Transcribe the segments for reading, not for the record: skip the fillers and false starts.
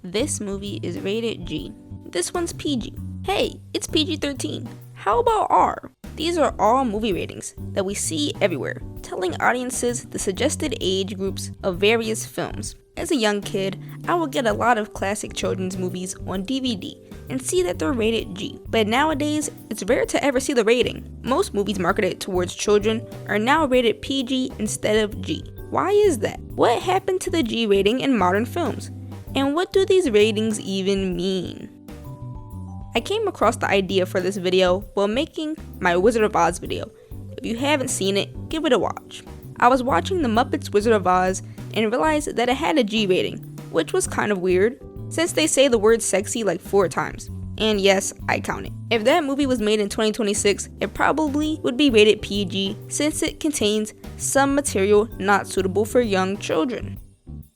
this movie is rated G. This one's PG. Hey, it's PG-13. How about R? These are all movie ratings that we see everywhere, telling audiences the suggested age groups of various films. As a young kid, I would get a lot of classic children's movies on DVD and see that they're rated G. But nowadays, it's rare to ever see the rating. Most movies marketed towards children are now rated PG instead of G. Why is that? What happened to the G rating in modern films? And what do these ratings even mean? I came across the idea for this video while making my Wizard of Oz video. If you haven't seen it, give it a watch. I was watching The Muppets Wizard of Oz and realized that it had a G rating, which was kind of weird, since they say the word sexy like 4 times. And yes, I counted. If that movie was made in 2026, it probably would be rated PG since it contains some material not suitable for young children.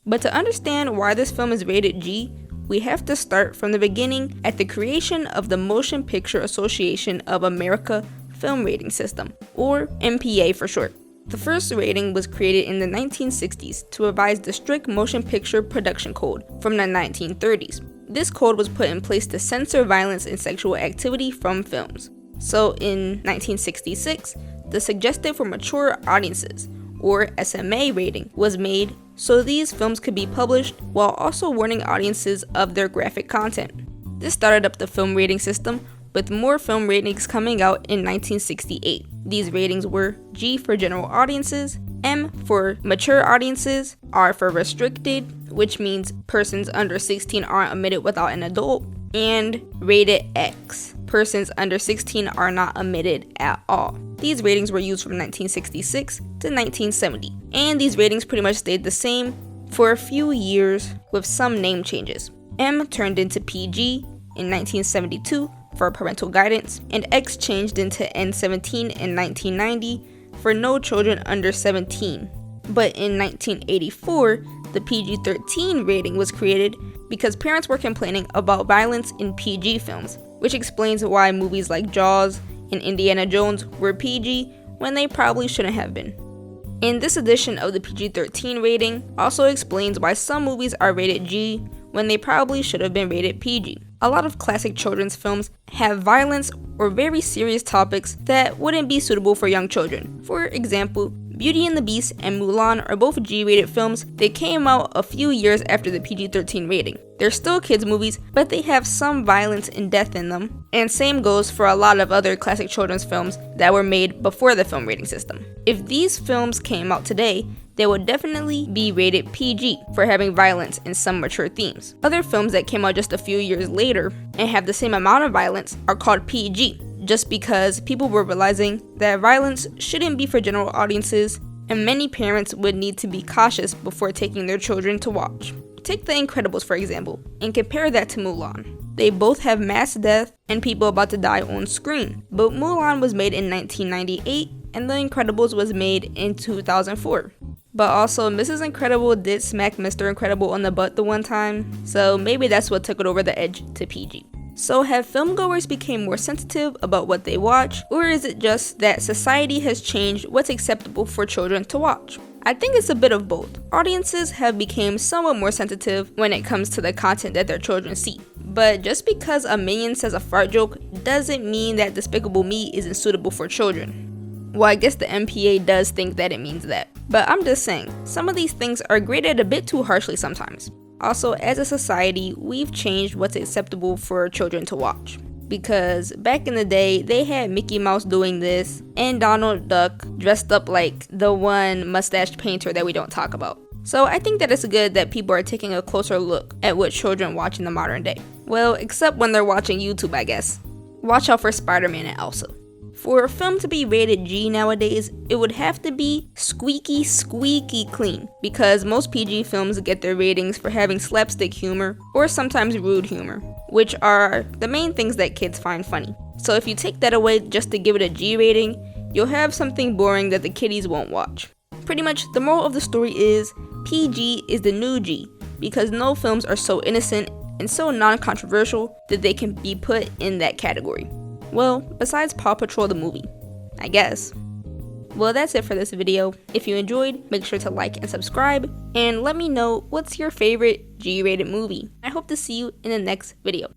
But to understand why this film is rated G, we have to start from the beginning at the creation of the Motion Picture Association of America Film Rating System, or MPA for short. The first rating was created in the 1960s to revise the strict motion picture production code from the 1930s. This code was put in place to censor violence and sexual activity from films. So in 1966, the Suggested for Mature Audiences, or SMA rating, was made so these films could be published while also warning audiences of their graphic content. This started up the film rating system, with more film ratings coming out in 1968. These ratings were G for general audiences, M for mature audiences, R for restricted, which means persons under 16 aren't admitted without an adult, and rated X. Persons under 16 are not admitted at all. These ratings were used from 1966 to 1970, and these ratings pretty much stayed the same for a few years with some name changes. M turned into PG in 1972 for parental guidance, and X changed into N17 in 1990 for no children under 17. But in 1984, the PG-13 rating was created because parents were complaining about violence in PG films, which explains why movies like Jaws and Indiana Jones were PG when they probably shouldn't have been. And this edition of the PG-13 rating also explains why some movies are rated G when they probably should have been rated PG. A lot of classic children's films have violence or very serious topics that wouldn't be suitable for young children. For example, Beauty and the Beast and Mulan are both G-rated films that came out a few years after the PG-13 rating. They're still kids' movies, but they have some violence and death in them. And same goes for a lot of other classic children's films that were made before the film rating system. If these films came out today, they would definitely be rated PG for having violence and some mature themes. Other films that came out just a few years later and have the same amount of violence are called PG, just because people were realizing that violence shouldn't be for general audiences, and many parents would need to be cautious before taking their children to watch. Take The Incredibles for example, and compare that to Mulan. They both have mass death and people about to die on screen, but Mulan was made in 1998 and The Incredibles was made in 2004. But also, Mrs. Incredible did smack Mr. Incredible on the butt the one time, so maybe that's what took it over the edge to PG. So have filmgoers become more sensitive about what they watch, or is it just that society has changed what's acceptable for children to watch? I think it's a bit of both. Audiences have become somewhat more sensitive when it comes to the content that their children see. But just because a minion says a fart joke doesn't mean that Despicable Me isn't suitable for children. Well, I guess the MPA does think that it means that. But I'm just saying, some of these things are graded a bit too harshly sometimes. Also, as a society, we've changed what's acceptable for children to watch. Because back in the day, they had Mickey Mouse doing this, and Donald Duck dressed up like the one mustached painter that we don't talk about. So I think that it's good that people are taking a closer look at what children watch in the modern day. Well, except when they're watching YouTube, I guess. Watch out for Spider-Man and Elsa. For a film to be rated G nowadays, it would have to be squeaky clean, because most PG films get their ratings for having slapstick humor or sometimes rude humor, which are the main things that kids find funny. So if you take that away just to give it a G rating, you'll have something boring that the kiddies won't watch. Pretty much the moral of the story is PG is the new G, because no films are so innocent and so non-controversial that they can be put in that category. Well, besides Paw Patrol the movie, I guess. Well, that's it for this video. If you enjoyed, make sure to like and subscribe, and let me know what's your favorite G-rated movie. I hope to see you in the next video.